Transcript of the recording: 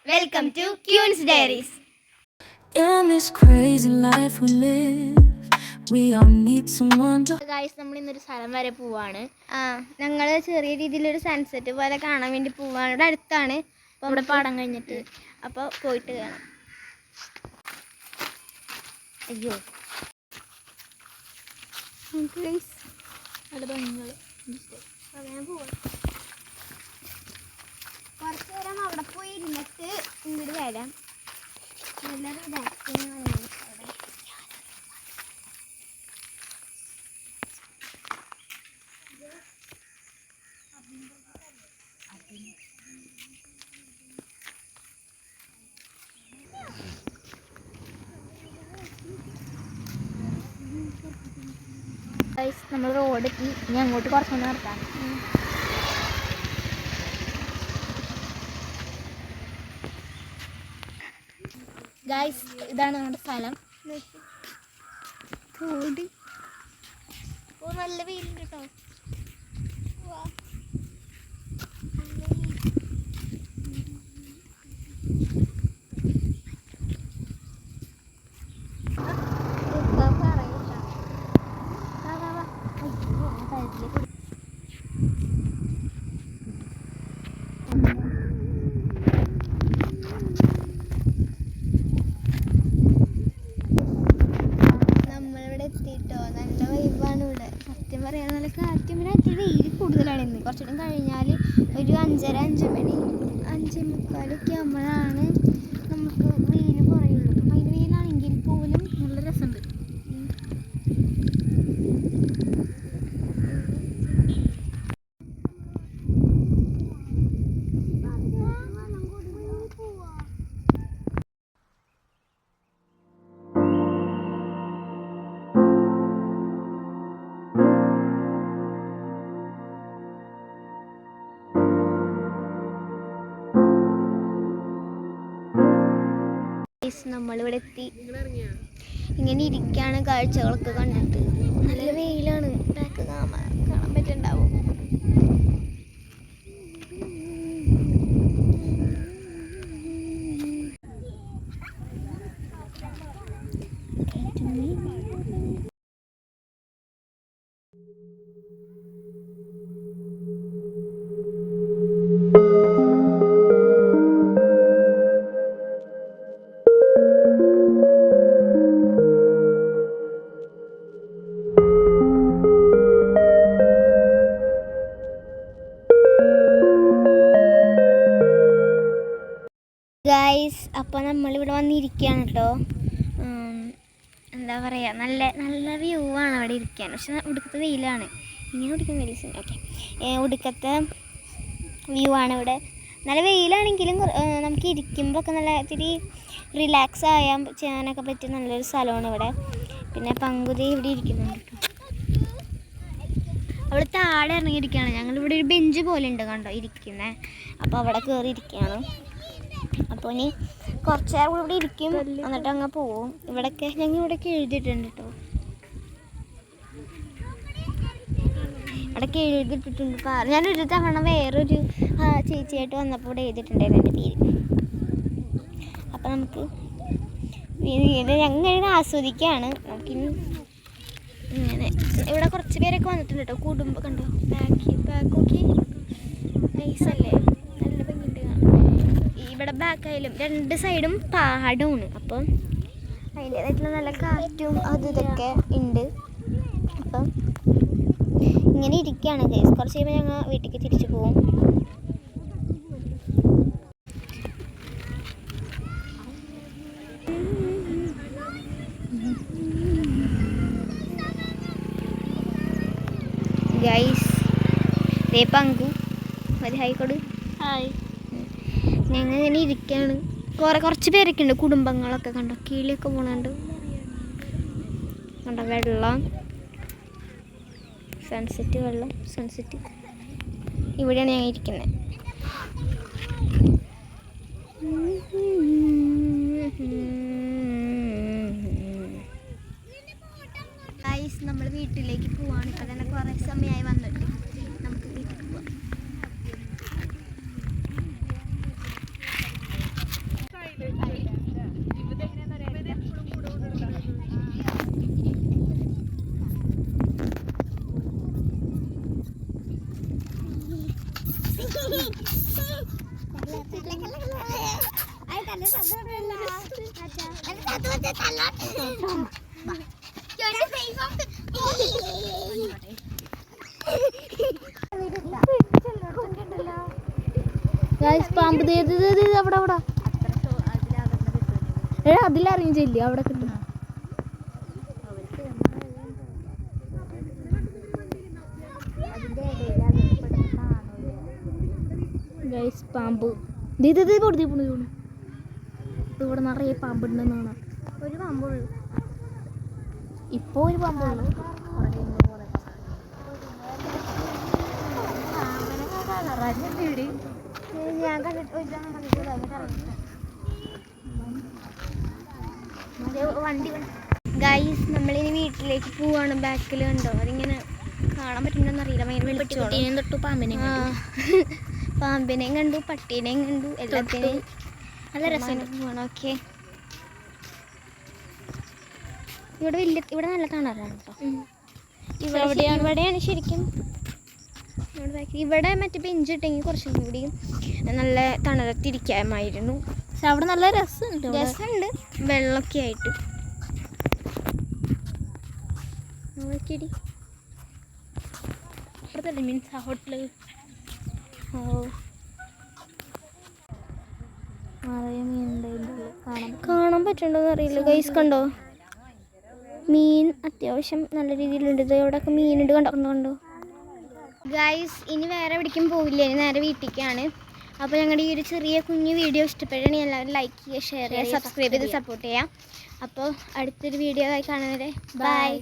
Welcome to Queen's Diaries. In this crazy life we live, we all need someone to. Guys, നമ്മൾ ഇന്നൊരു സ്ഥലം വരെ പോവാണ്. ഞങ്ങൾ ചെറിയ രീതിയിലൊരു സൺസെറ്റ് പോലെ കാണാൻ വേണ്ടി പോവാണ്. ഇവിടെ അടുത്താണ്. അപ്പോൾ നമ്മുടെ പാടം കഴിഞ്ഞിട്ട് അപ്പോൾ പോയിട്ട് കാണാം. അയ്യോ ഗൈസ് നല്ല ഭംഗികൾ അങ്ങനെ പോവാം. കുറച്ച് നേരം അവിടെ പോയി ഇരുന്നിട്ട് ഇങ്ങോട്ട് വരാം. നല്ല റിലാക്സിങ് അവിടെ. നമ്മൾ റോഡെത്തി ഇനി അങ്ങോട്ട് കുറച്ചുകൊണ്ട് നടത്താം. ഗൈസ്, ഇതാണ് നമ്മുടെ സ്ഥലം. റോഡ് നല്ല വെയിലുണ്ട് കേട്ടോ. നമ്മളിവിടെ എത്തിയിട്ടോ. നല്ല വൈബാണ് ഇവിടെ. സത്യം പറയാൻ നല്ല കാറ്റും പിന്നെ അത്ര വെയിൽ കൂടുതലാണ് ഇന്ന്. കുറച്ചുകൂടെ കഴിഞ്ഞാൽ ഒരു 5:30 ആകുമ്പോഴാണ് നമുക്ക് വെയിൽ കുറയുള്ളൂ. അപ്പം അതിന് വെയിലാണെങ്കിൽ പോലും നല്ല രസമുണ്ട്. നമ്മളിവിടെ എത്തി ഇങ്ങനെ ഇരിക്കാണ്. കാഴ്ചകളൊക്കെ കണ്ടിട്ട് നല്ല വെയിലാണ്. ബാക്ക് കാണാൻ പറ്റുന്നുണ്ടാവും. ഗൈസ്, അപ്പോൾ നമ്മളിവിടെ വന്നിരിക്കുകയാണ് കേട്ടോ. എന്താ പറയുക, നല്ല നല്ല വ്യൂ ആണ് അവിടെ ഇരിക്കാൻ. പക്ഷെ ഒടുക്കത്തെ വെയിലാണ്. ഇങ്ങനെ ഒടുക്കുന്ന വെയിൽ. ഓക്കെ, ഒടുക്കത്തെ വ്യൂ ആണ് ഇവിടെ. നല്ല വെയിലാണെങ്കിലും നമുക്ക് ഇരിക്കുമ്പോഴൊക്കെ നല്ല ഇത്തിരി റിലാക്സ് ചെയ്യാനൊക്കെ പറ്റിയ നല്ലൊരു സ്ഥലമാണ് ഇവിടെ. പിന്നെ പങ്കുതി ഇവിടെ ഇരിക്കുന്നുണ്ട് കേട്ടോ. അവിടെ താഴെ ഇറങ്ങിയിരിക്കുകയാണ്. ഞങ്ങളിവിടെ ഒരു ബെഞ്ച് പോലെ ഉണ്ട് കണ്ടോ ഇരിക്കുന്നത്. അപ്പോൾ അവിടെ കയറി ഇരിക്കുകയാണ്. അപ്പോൾ ഇനി കുറച്ച് നേരം ഇവിടെ ഇരിക്കും, എന്നിട്ട് അങ്ങ് പോവും. ഇവിടെയൊക്കെ ഇവിടെയൊക്കെ എഴുതിയിട്ടുണ്ട് കേട്ടോ. ഇവിടെയൊക്കെ എഴുതിയിട്ടിട്ടുണ്ട്. ഞാനൊരു തവണ വേറൊരു ചേച്ചിയായിട്ട് വന്നപ്പോൾ ഇവിടെ എഴുതിയിട്ടുണ്ടായിരുന്നു എൻ്റെ പേര്. അപ്പം നമുക്ക് ഞങ്ങൾ ആസ്വദിക്കുകയാണ്. നമുക്കിനി ഇങ്ങനെ ഇവിടെ കുറച്ച് പേരൊക്കെ വന്നിട്ടുണ്ട് കേട്ടോ. കുടുംബം കണ്ടോ, ബാക്കൊക്കെ നൈസല്ലേ, നല്ല ഭംഗിയുണ്ട് കാണാൻ. ഇവിടെ ബാക്കായാലും രണ്ട് സൈഡും പാടമാണ്. അപ്പം അതിൻ്റേതായിട്ടുള്ള നല്ല കാറ്റും ഇതൊക്കെ ഉണ്ട്. അപ്പം ഇങ്ങനെ ഇരിക്കുകയാണ് ഗൈസ്. കുറച്ച് കഴിയുമ്പോൾ ഞങ്ങൾ വീട്ടിലേക്ക് തിരിച്ചു പോകും. ഗൈസ്, ദേ പങ്കു ഒരു ഹായ് കൊടു. ഹായ്. ഞങ്ങൾ ഇങ്ങനെ ഇരിക്കുകയാണ്. കുറച്ച് പേരൊക്കെ ഉണ്ട്, കുടുംബങ്ങളൊക്കെ കണ്ടോ. കിളിയൊക്കെ പോണുണ്ട് കണ്ടോ. വെള്ളം, സൺസെറ്റ്, വെള്ളം, സൺസെറ്റ്. ഇവിടെയാണ് ഞങ്ങൾ ഇരിക്കുന്നത്. ഗൈസ്, നമ്മൾ വീട്ടിലേക്ക് പോവാണ്. ഇപ്പം തന്നെ കുറേ സമയമായി വന്നിട്ട്. നമുക്ക് വീട്ടിൽ പോവാം. പാമ്പ് അവിടെ അവിടെ അതിലറിയും ചെല്ലി അവിടെ കിട്ടും. പാമ്പ് ഇവിടെ നിറയെ പാമ്പുണ്ടെന്നാണ്. ഒരു പാമ്പുള്ളൂ ഇപ്പൊ, ഒരു പാമ്പുള്ളൂ. ഞാൻ വണ്ടി ഗൈസ് നമ്മളിനി വീട്ടിലേക്ക് പോവാണ്. ബാക്കിൽ കണ്ടോ അതിങ്ങനെ കാണാൻ പറ്റുന്നുണ്ടെന്ന് അറിയില്ല. വെളിച്ചോളം തൊട്ടു പാമ്പിനെയും കണ്ടു, പട്ടീനെയും കണ്ടു, എല്ലാത്തിനെയും. നല്ല രസമാണ് പോവാണ്. ഓക്കെ, ഇവിടെ നല്ല തണലാണ് കേട്ടോ. ഇവിടെയാണ് ശരിക്കും. ഇവിടെ മറ്റേ ബെഞ്ച് ഇട്ടെങ്കിൽ കുറച്ചും കൂടി നല്ല തണലത്തിരിക്കാമായിരുന്നു. പക്ഷെ അവിടെ നല്ല രസമുണ്ട് വെള്ളമൊക്കെ ആയിട്ട്. നോക്കിയടി അപ്പുറത്തല്ലേ മീൻസ് ആ ഹോട്ടല്. കാണാൻ പറ്റുന്നുണ്ടോന്ന് അറിയില്ല ഗൈസ്. കണ്ടോ മീൻ അത്യാവശ്യം നല്ല രീതിയിലുണ്ട്. ഇത് എവിടെയൊക്കെ മീനുണ്ട് കണ്ടോ ഗൈസ്. ഇനി വേറെ എവിടേക്കും പോവില്ല, ഇനി നേരെ വീട്ടിലേക്കാണ്. അപ്പോൾ ഞങ്ങളുടെ ഈ ഒരു ചെറിയ കുഞ്ഞു വീഡിയോ ഇഷ്ടപ്പെടുകയാണെങ്കിൽ എല്ലാവരും ലൈക്ക് ചെയ്യുക, ഷെയർ ചെയ്യുക, സബ്സ്ക്രൈബ് ചെയ്ത് സപ്പോർട്ട് ചെയ്യാം. അപ്പോൾ അടുത്തൊരു വീഡിയോ ആയി കാണുന്നവരെ ബൈ.